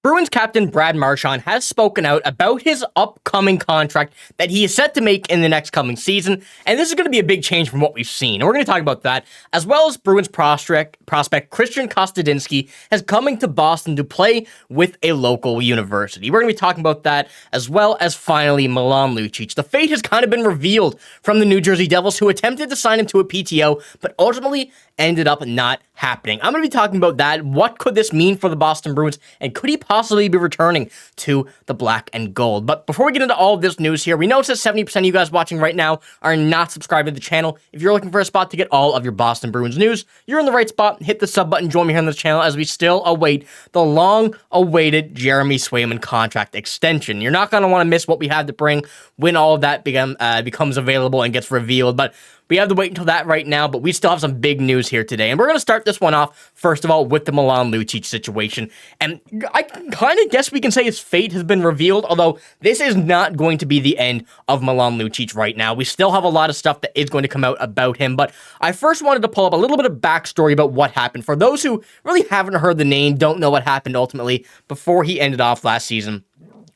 Bruins captain Brad Marchand has spoken out about his upcoming contract that he is set to make in the next coming season, and this is going to be a big change from what we've seen. And we're going to talk about that, as well as Bruins prospect Kristian Kostadinski has coming to Boston to play with a local university. We're going to be talking about that, as well as finally Milan Lucic. The fate has kind of been revealed from the New Jersey Devils, who attempted to sign him to a PTO, but ultimately ended up not happening. I'm going to be talking about that. What could this mean for the Boston Bruins, and could he possibly be returning to the black and gold? But before we get into all of this news here, we notice that 70% of you guys watching right now are not subscribed to the channel. If you're looking for a spot to get all of your Boston Bruins news, you're in the right spot. Hit the sub button, join me here on this channel as we still await the long-awaited Jeremy Swayman contract extension. You're not going to want to miss what we have to bring when all of that becomes available and gets revealed, but we have to wait until that right now, but we still have some big news here today. And we're going to start this one off, first of all, with the Milan Lucic situation. And I kind of guess we can say his fate has been revealed, although this is not going to be the end of Milan Lucic right now. We still have a lot of stuff that is going to come out about him, but I first wanted to pull up a little bit of backstory about what happened. For those who really haven't heard the name, don't know what happened ultimately before he ended off last season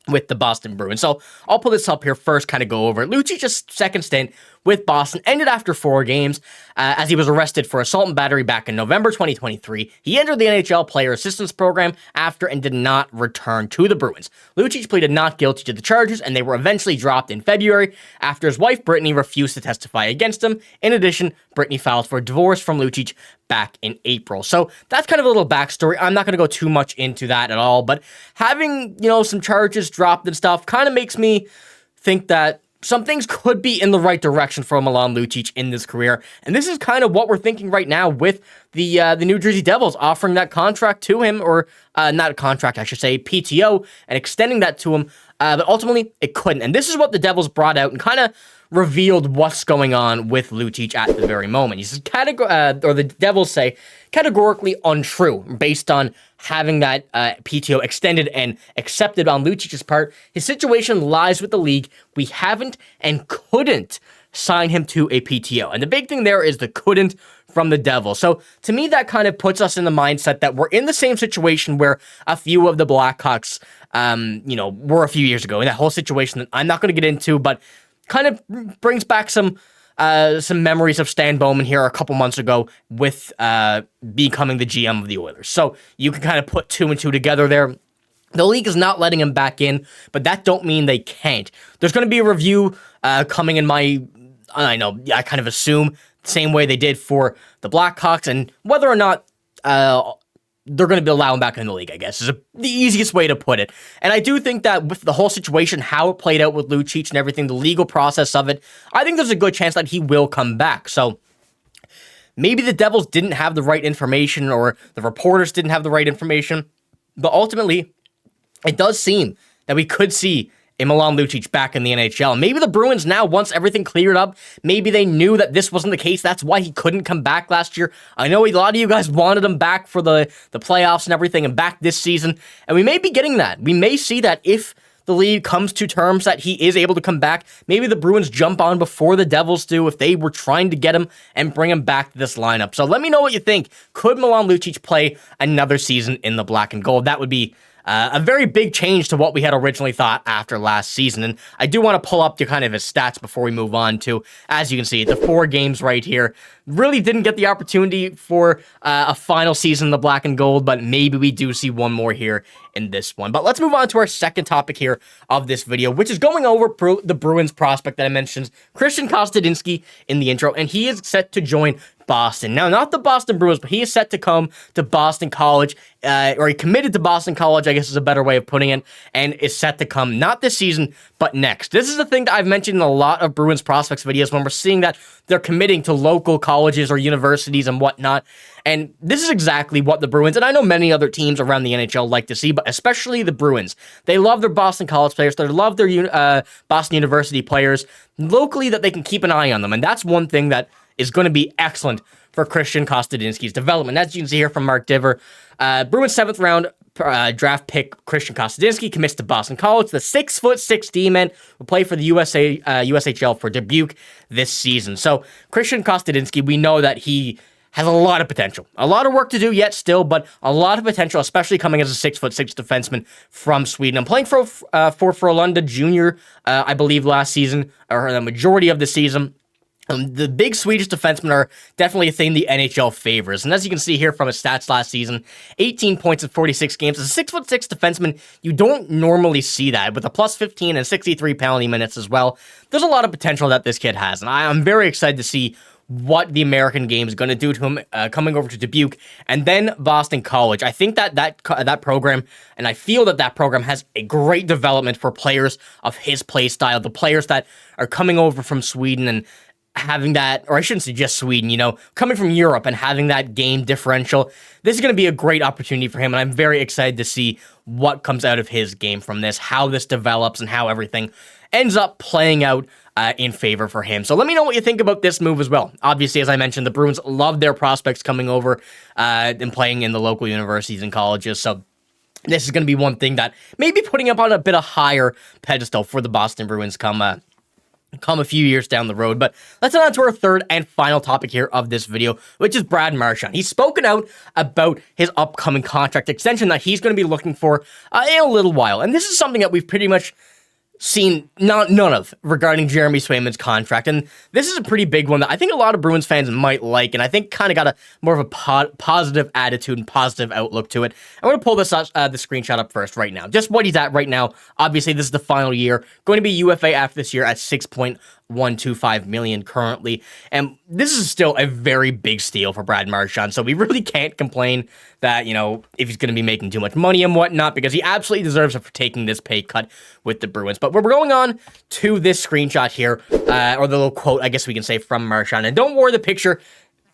with the Boston Bruins. So I'll pull this up here first, kind of go over it. Lucic's second stint with Boston ended after 4 games as he was arrested for assault and battery back in November 2023. He entered the NHL Player Assistance Program after and did not return to the Bruins. Lucic pleaded not guilty to the charges, and they were eventually dropped in February after his wife Brittany refused to testify against him. In addition, Brittany filed for divorce from Lucic back in April. So that's kind of a little backstory. I'm not going to go too much into that at all, but having, some charges dropped and stuff kind of makes me think that some things could be in the right direction for Milan Lucic in this career. And this is kind of what we're thinking right now with the New Jersey Devils offering that contract to him, or not a contract, I should say, PTO, and extending that to him. But ultimately, it couldn't. And this is what the Devils brought out and kind of revealed what's going on with Lucic at the very moment. He says, or the Devils say, categorically untrue, based on having that PTO extended and accepted on Lucic's part. His situation lies with the league. We haven't and couldn't sign him to a PTO. And the big thing there is the couldn't from the Devils. So to me, that kind of puts us in the mindset that we're in the same situation where a few of the Blackhawks, were a few years ago, in that whole situation that I'm not going to get into, but kind of brings back some memories of Stan Bowman here a couple months ago with becoming the GM of the Oilers. So you can kind of put 2 and 2 together there. The league is not letting him back in, but that don't mean they can't. There's going to be a review coming in I kind of assume the same way they did for the Blackhawks, and whether or not they're going to be allowing back in the league, I guess, is the easiest way to put it. And I do think that with the whole situation, how it played out with Lucic and everything, the legal process of it, I think there's a good chance that he will come back. So maybe the Devils didn't have the right information, or the reporters didn't have the right information, but ultimately, it does seem that we could see a Milan Lucic back in the NHL. Maybe the Bruins now, once everything cleared up, maybe they knew that this wasn't the case. That's why he couldn't come back last year. I know a lot of you guys wanted him back for the playoffs and everything, and back this season, and we may be getting that. We may see that if the league comes to terms that he is able to come back. Maybe the Bruins jump on before the Devils do if they were trying to get him and bring him back to this lineup. So let me know what you think. Could Milan Lucic play another season in the black and gold? That would be a very big change to what we had originally thought after last season. And I do want to pull up kind of his stats before we move on to, as you can see, the 4 games right here. Really didn't get the opportunity for a final season in the black and gold, but maybe we do see one more here in this one. But let's move on to our second topic here of this video, which is going over the Bruins prospect that I mentioned, Kristian Kostadinski, in the intro, and he is set to join Boston. Now, not the Boston Bruins, but he is set to come to Boston College, or he committed to Boston College, I guess is a better way of putting it, and is set to come not this season, but next. This is the thing that I've mentioned in a lot of Bruins prospects videos when we're seeing that they're committing to local colleges or universities and whatnot. And this is exactly what the Bruins, and I know many other teams around the NHL like to see, but especially the Bruins. They love their Boston College players. They love their Boston University players locally, that they can keep an eye on them. And that's one thing that is going to be excellent for Kristian Kostadinski's development. As you can see here from Mark Diver, Bruins 7th round draft pick Kristian Kostadinski commits to Boston College. The 6'6" D-man will play for the USHL for Dubuque this season. So Kristian Kostadinski, we know that he has a lot of potential. A lot of work to do yet still, but a lot of potential, especially coming as a 6'6" defenseman from Sweden. I'm playing for Frölunda Junior, I believe, last season, or the majority of the season. The big Swedish defensemen are definitely a thing the NHL favors. And as you can see here from his stats last season, 18 points in 46 games. As a 6'6" defenseman, you don't normally see that. With a plus 15 and 63 penalty minutes as well, there's a lot of potential that this kid has. And I'm very excited to see what the American game is going to do to him coming over to Dubuque and then Boston College. I think that program, and I feel that program has a great development for players of his play style, the players that are coming over from Sweden and having that, or I shouldn't say just Sweden, coming from Europe and having that game differential. This is going to be a great opportunity for him, and I'm very excited to see what comes out of his game from this, how this develops, and how everything ends up playing out in favor for him. So let me know what you think about this move as well. Obviously, as I mentioned, the Bruins love their prospects coming over and playing in the local universities and colleges, so this is going to be one thing that maybe putting up on a bit of higher pedestal for the Boston Bruins come a few years down the road. But let's head on to our third and final topic here of this video, which is Brad Marchand. He's spoken out about his upcoming contract extension that he's going to be looking for in a little while. And this is something that we've pretty much seen none of regarding Jeremy Swayman's contract. And this is a pretty big one that I think a lot of Bruins fans might like, and I think kind of got a more of a positive attitude and positive outlook to it. I'm going to pull this the screenshot up first right now. Just what he's at right now. Obviously, this is the final year. Going to be UFA after this year at $6.125 million currently. And this is still a very big steal for Brad Marchand. So we really can't complain that, if he's going to be making too much money and whatnot, because he absolutely deserves it for taking this pay cut with the Bruins. But we're going on to this screenshot here, or the little quote, I guess we can say, from Marchand. And don't worry, the picture,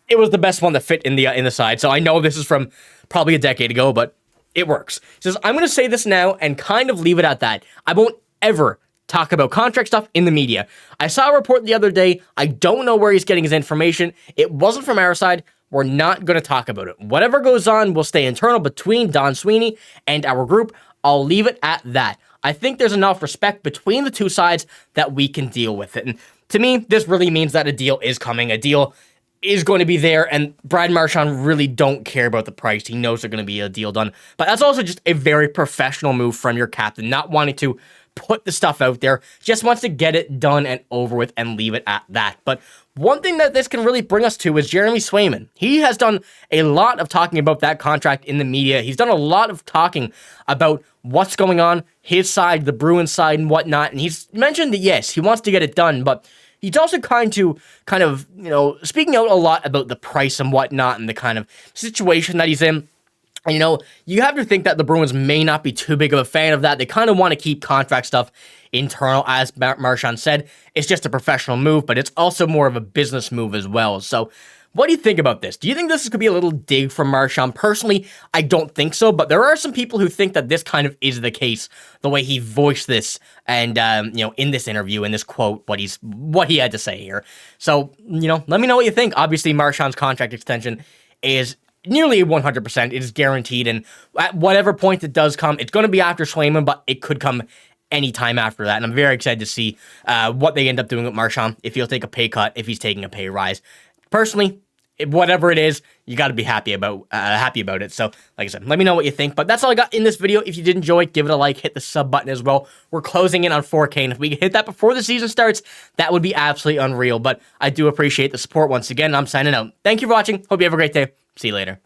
it was the best one that fit in the side. So I know this is from probably a decade ago, but it works. He says, I'm going to say this now and kind of leave it at that. I won't ever talk about contract stuff in the media. I saw a report the other day. I don't know where he's getting his information. It wasn't from our side. We're not going to talk about it. Whatever goes on will stay internal between Don Sweeney and our group. I'll leave it at that. I think there's enough respect between the two sides that we can deal with it. And to me, this really means that a deal is coming. A deal is going to be there, and Brad Marchand really don't care about the price. He knows there's going to be a deal done. But that's also just a very professional move from your captain, not wanting to put the stuff out there, just wants to get it done and over with and leave it at that. But one thing that this can really bring us to is Jeremy Swayman. He has done a lot of talking about that contract in the media. He's done a lot of talking about what's going on, his side, the Bruins side, and whatnot. And he's mentioned that, yes, he wants to get it done, but he's also kind of, speaking out a lot about the price and whatnot and the kind of situation that he's in. You have to think that the Bruins may not be too big of a fan of that. They kind of want to keep contract stuff internal, as Marchand said. It's just a professional move, but it's also more of a business move as well. So what do you think about this? Do you think this could be a little dig from Marchand? Personally, I don't think so, but there are some people who think that this kind of is the case, the way he voiced this and, in this interview, in this quote, what he had to say here. So, let me know what you think. Obviously, Marchand's contract extension is nearly 100%. It is guaranteed, and at whatever point it does come, it's going to be after Swayman, but it could come anytime after that, and I'm very excited to see what they end up doing with Marchand, if he'll take a pay cut, if he's taking a pay rise. Personally, whatever it is, you got to be happy about it. So, like I said, let me know what you think. But that's all I got in this video. If you did enjoy, give it a like, hit the sub button as well. We're closing in on 4K, and if we can hit that before the season starts, that would be absolutely unreal. But I do appreciate the support once again. I'm signing out. Thank you for watching. Hope you have a great day. See you later.